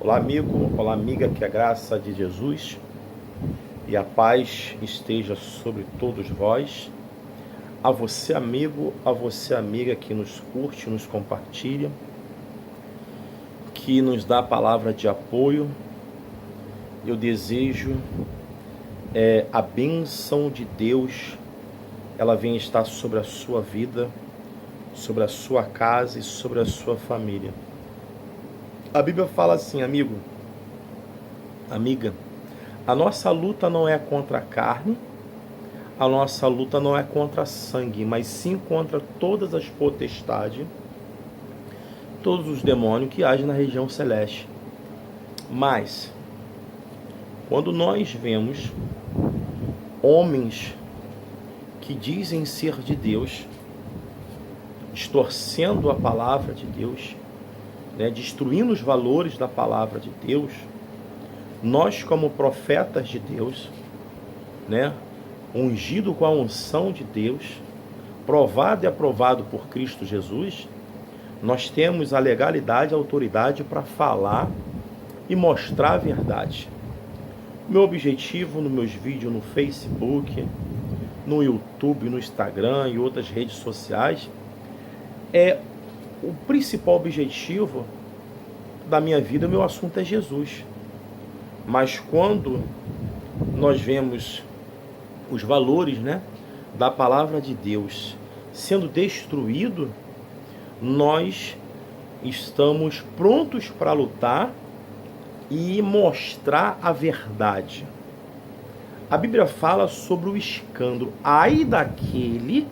Olá, amigo, olá, amiga, que a graça de Jesus e a paz esteja sobre todos vós. A você, amigo, a você, amiga, que nos curte, nos compartilha, que nos dá a palavra de apoio. Eu desejo a bênção de Deus, ela venha estar sobre a sua vida, sobre a sua casa e sobre a sua família. A Bíblia fala assim, amigo, amiga, a nossa luta não é contra a carne, a nossa luta não é contra sangue, mas sim contra todas as potestades, todos os demônios que agem na região celeste. Mas, quando nós vemos homens que dizem ser de Deus, distorcendo a palavra de Deus, destruindo os valores da palavra de Deus, nós como profetas de Deus, ungido com a unção de Deus, provado e aprovado por Cristo Jesus, nós temos a legalidade e a autoridade para falar e mostrar a verdade. Meu objetivo nos meus vídeos no Facebook, no YouTube, no Instagram e outras redes sociais o principal objetivo da minha vida, meu assunto é Jesus. Mas quando nós vemos os valores, da palavra de Deus sendo destruído, nós estamos prontos para lutar e mostrar a verdade. A Bíblia fala sobre o escândalo. Ai daquele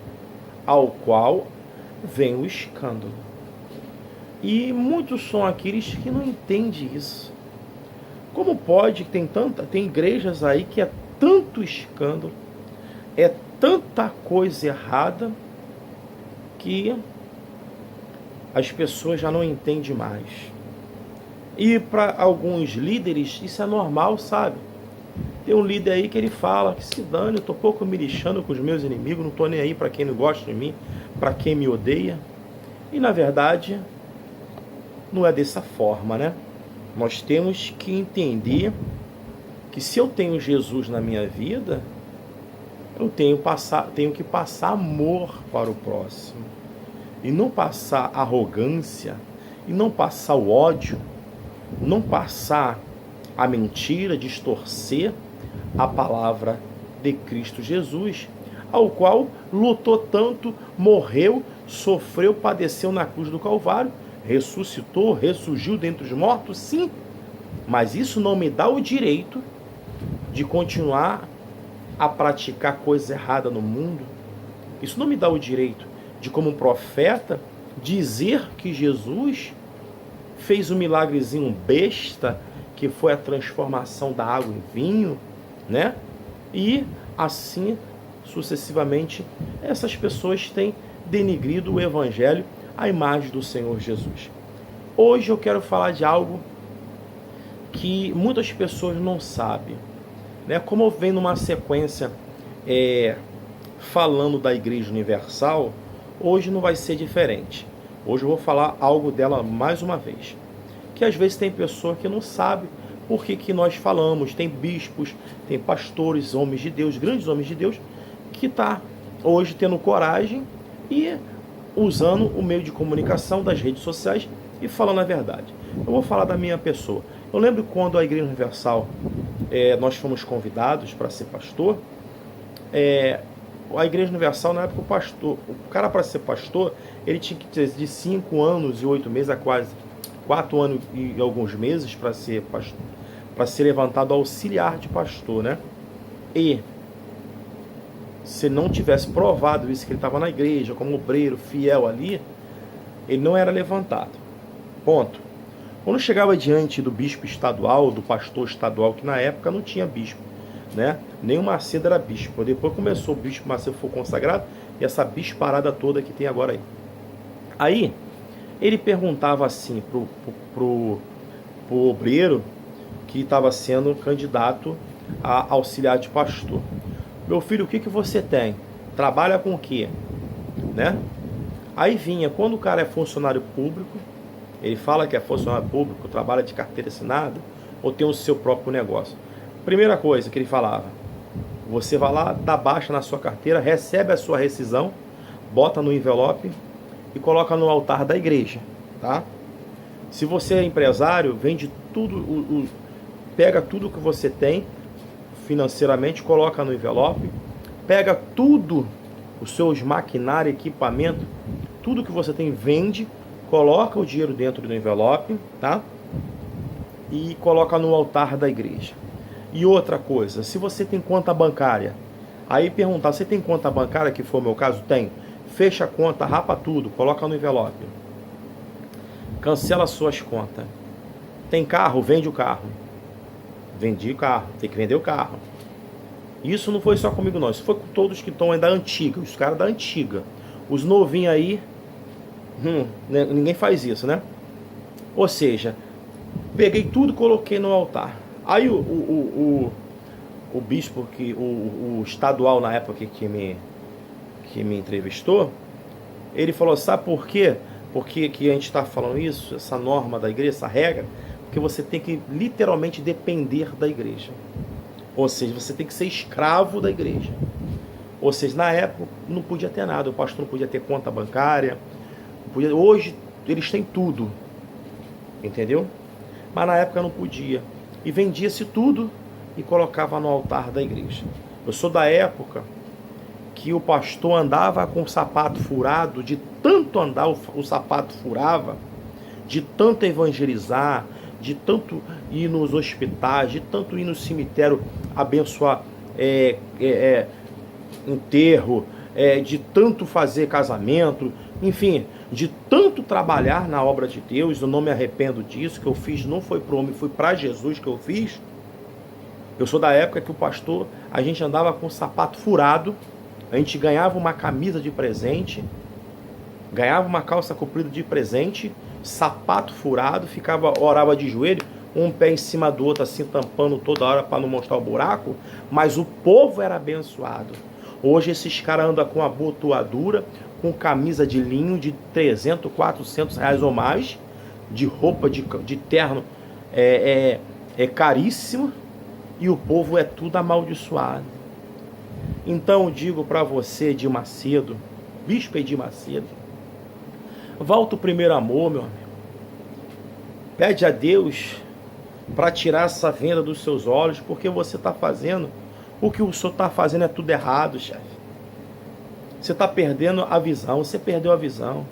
ao qual vem o escândalo. E muitos são aqueles que não entendem isso. Como pode, tem igrejas aí que é tanto escândalo, é tanta coisa errada, que as pessoas já não entendem mais. E para alguns líderes isso é normal, sabe? Tem um líder aí que ele fala que se dane, eu tô pouco me lixando com os meus inimigos, não tô nem aí para quem não gosta de mim, para quem me odeia. E na verdade não é dessa forma, Nós temos que entender que se eu tenho Jesus na minha vida, eu tenho que passar amor para o próximo. E não passar arrogância, e não passar o ódio, não passar a mentira, distorcer a palavra de Cristo Jesus, ao qual lutou tanto, morreu, sofreu, padeceu na cruz do Calvário, ressuscitou, ressurgiu dentre os mortos, sim, mas isso não me dá o direito de continuar a praticar coisa errada no mundo. Isso não me dá o direito de, como profeta, dizer que Jesus fez um milagrezinho besta, que foi a transformação da água em vinho, E assim sucessivamente, essas pessoas têm denigrido o Evangelho, a imagem do Senhor Jesus. Hoje eu quero falar de algo que muitas pessoas não sabem, Como eu venho numa sequência falando da Igreja Universal, hoje não vai ser diferente. Hoje eu vou falar algo dela mais uma vez, que às vezes tem pessoa que não sabe por que nós falamos. Tem bispos, tem pastores, homens de Deus, grandes homens de Deus, que está hoje tendo coragem e usando o meio de comunicação das redes sociais e falando a verdade. Eu vou falar da minha pessoa. Eu lembro quando a Igreja Universal, nós fomos convidados para ser pastor. A Igreja Universal, na época, o cara para ser pastor, ele tinha que ter de 5 anos e 8 meses a quase 4 anos e alguns meses para ser pastor, para ser levantado auxiliar de pastor, E se não tivesse provado isso, que ele estava na igreja como obreiro fiel ali, ele não era levantado. Ponto. Quando chegava diante do bispo estadual, do pastor estadual, que na época não tinha bispo, Nem o Macedo era bispo. Depois começou o bispo Macedo, foi consagrado, e essa bisparada toda que tem agora aí. Aí ele perguntava assim pro obreiro que estava sendo candidato a auxiliar de pastor: meu filho, o que você tem? Trabalha com o quê? Aí vinha, quando o cara é funcionário público, Ele fala que é funcionário público, trabalha de carteira assinada ou tem o seu próprio negócio. Primeira coisa que ele falava, você vai lá, dá baixa na sua carteira, recebe a sua rescisão, bota no envelope e coloca no altar da igreja, tá? Se você é empresário, vende tudo, pega tudo que você tem financeiramente, coloca no envelope, pega tudo, os seus maquinários, equipamento, tudo que você tem, vende, coloca o dinheiro dentro do envelope, tá? E coloca no altar da igreja. E outra coisa, se você tem conta bancária, aí perguntar, você tem conta bancária, que foi o meu caso? Tem. Fecha a conta, rapa tudo, coloca no envelope. Cancela suas contas. Tem carro? Vende o carro. Vendi o carro, tem que vender o carro. Isso não foi só comigo não, isso foi com todos que estão aí da antiga, os caras da antiga. Os novinhos aí, ninguém faz isso, né? Ou seja, peguei tudo e coloquei no altar. Aí o bispo, o estadual na época que me entrevistou, ele falou, sabe por quê? Porque que a gente está falando isso, essa norma da igreja, essa regra, porque você tem que literalmente depender da igreja. Ou seja, você tem que ser escravo da igreja. Ou seja, na época não podia ter nada, o pastor não podia ter conta bancária, não podia, hoje eles têm tudo, entendeu? Mas na época não podia. E vendia-se tudo e colocava no altar da igreja. Eu sou da época que o pastor andava com o sapato furado, de tanto andar o sapato furava, de tanto evangelizar, de tanto ir nos hospitais, de tanto ir no cemitério abençoar enterro, de tanto fazer casamento, enfim, de tanto trabalhar na obra de Deus. Eu não me arrependo disso, que eu fiz não foi para o homem, foi para Jesus que eu fiz. Eu sou da época que o pastor, a gente andava com o sapato furado, a gente ganhava uma camisa de presente, ganhava uma calça comprida de presente, sapato furado, orava de joelho, um pé em cima do outro, assim, tampando toda hora para não mostrar o buraco, mas o povo era abençoado. Hoje esses caras andam com abotoadura, com camisa de linho de 300, 400 reais ou mais, de roupa, de terno, caríssimo, e o povo é tudo amaldiçoado. Então eu digo para você, Edir Macedo, bispo Edir Macedo, volta o primeiro amor, meu amigo. Pede a Deus para tirar essa venda dos seus olhos, porque você está fazendo, o que o senhor está fazendo é tudo errado, chefe. Você está perdendo a visão, você perdeu a visão.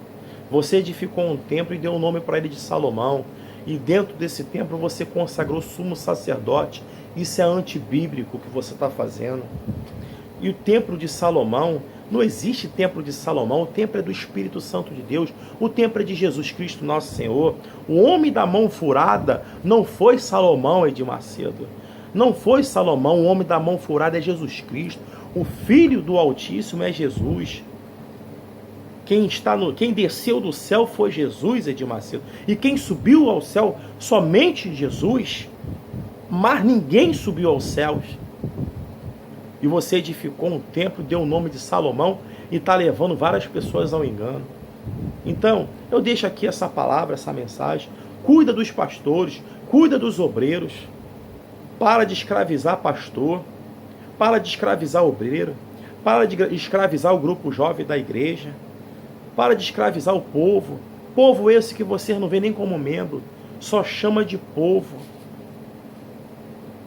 Você edificou um templo e deu o nome para ele de Salomão, e dentro desse templo você consagrou sumo sacerdote. Isso é antibíblico que você está fazendo. E o templo de Salomão, não existe templo de Salomão, o templo é do Espírito Santo de Deus, o templo é de Jesus Cristo nosso Senhor. O homem da mão furada não foi Salomão, Edir Macedo. Não foi Salomão, o homem da mão furada é Jesus Cristo. O Filho do Altíssimo é Jesus. Quem desceu do céu foi Jesus, Edir Macedo. E quem subiu ao céu, somente Jesus. Mas ninguém subiu aos céus. E você edificou um templo, deu o nome de Salomão e está levando várias pessoas ao engano. Então, eu deixo aqui essa palavra, essa mensagem. Cuida dos pastores, cuida dos obreiros. Para de escravizar pastor, para de escravizar obreiro, para de escravizar o grupo jovem da igreja, para de escravizar o povo. Povo esse que você não vê nem como membro, só chama de povo.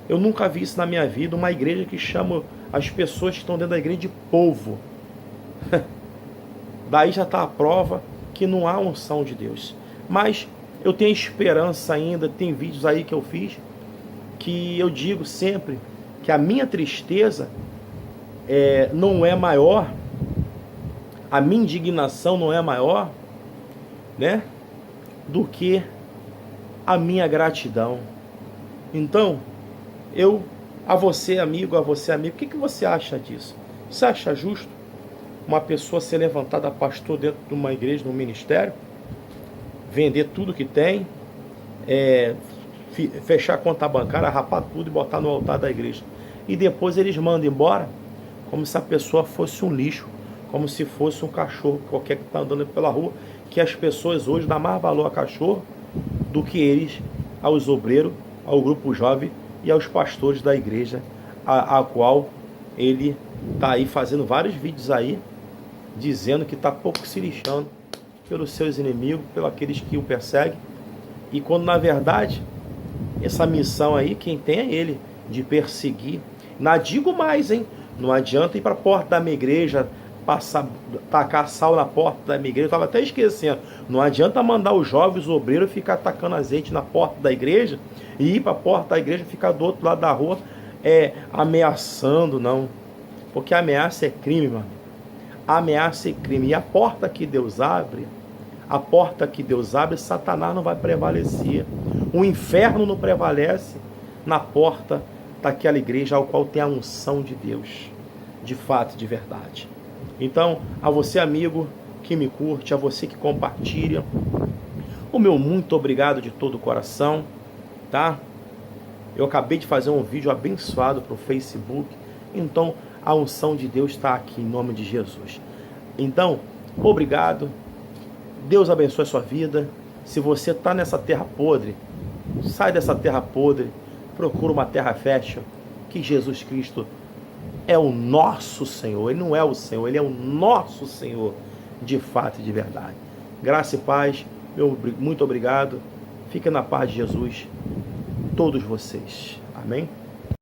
Eu nunca vi isso na minha vida, uma igreja que chama as pessoas que estão dentro da igreja de povo. Daí já está a prova que não há unção de Deus. Mas eu tenho esperança ainda, tem vídeos aí que eu fiz, que eu digo sempre que a minha tristeza não é maior, a minha indignação não é maior, né, do que a minha gratidão. Então, a você amigo, o que você acha disso? Você acha justo uma pessoa ser levantada pastor dentro de uma igreja, de um ministério, vender tudo que tem, fechar a conta bancária, rapar tudo e botar no altar da igreja, e depois eles mandam embora como se a pessoa fosse um lixo, como se fosse um cachorro qualquer que está andando pela rua, que as pessoas hoje dão mais valor a cachorro do que eles aos obreiros, ao grupo jovem e aos pastores da igreja, a qual ele está aí fazendo vários vídeos aí, dizendo que está pouco se lixando pelos seus inimigos, pelos aqueles que o perseguem, e quando na verdade essa missão aí, quem tem é ele, de perseguir. Não digo mais, hein? Não adianta ir para a porta da minha igreja, tacar sal na porta da minha igreja. Eu estava até esquecendo. Não adianta mandar os jovens obreiros ficar tacando azeite na porta da igreja e ir para a porta da igreja e ficar do outro lado da rua ameaçando, não. Porque ameaça é crime, mano. Ameaça é crime. E a porta que Deus abre, Satanás não vai prevalecer. O inferno não prevalece na porta daquela igreja ao qual tem a unção de Deus, de fato e de verdade. Então, a você, amigo, que me curte, a você que compartilha, o meu muito obrigado de todo o coração, tá? Eu acabei de fazer um vídeo abençoado para o Facebook, então a unção de Deus está aqui em nome de Jesus. Então, obrigado, Deus abençoe a sua vida. Se você está nessa terra podre, sai dessa terra podre, procura uma terra fértil, que Jesus Cristo é o nosso Senhor. Ele não é o Senhor, Ele é o nosso Senhor, de fato e de verdade. Graça e paz, muito obrigado. Fiquem na paz de Jesus, todos vocês. Amém?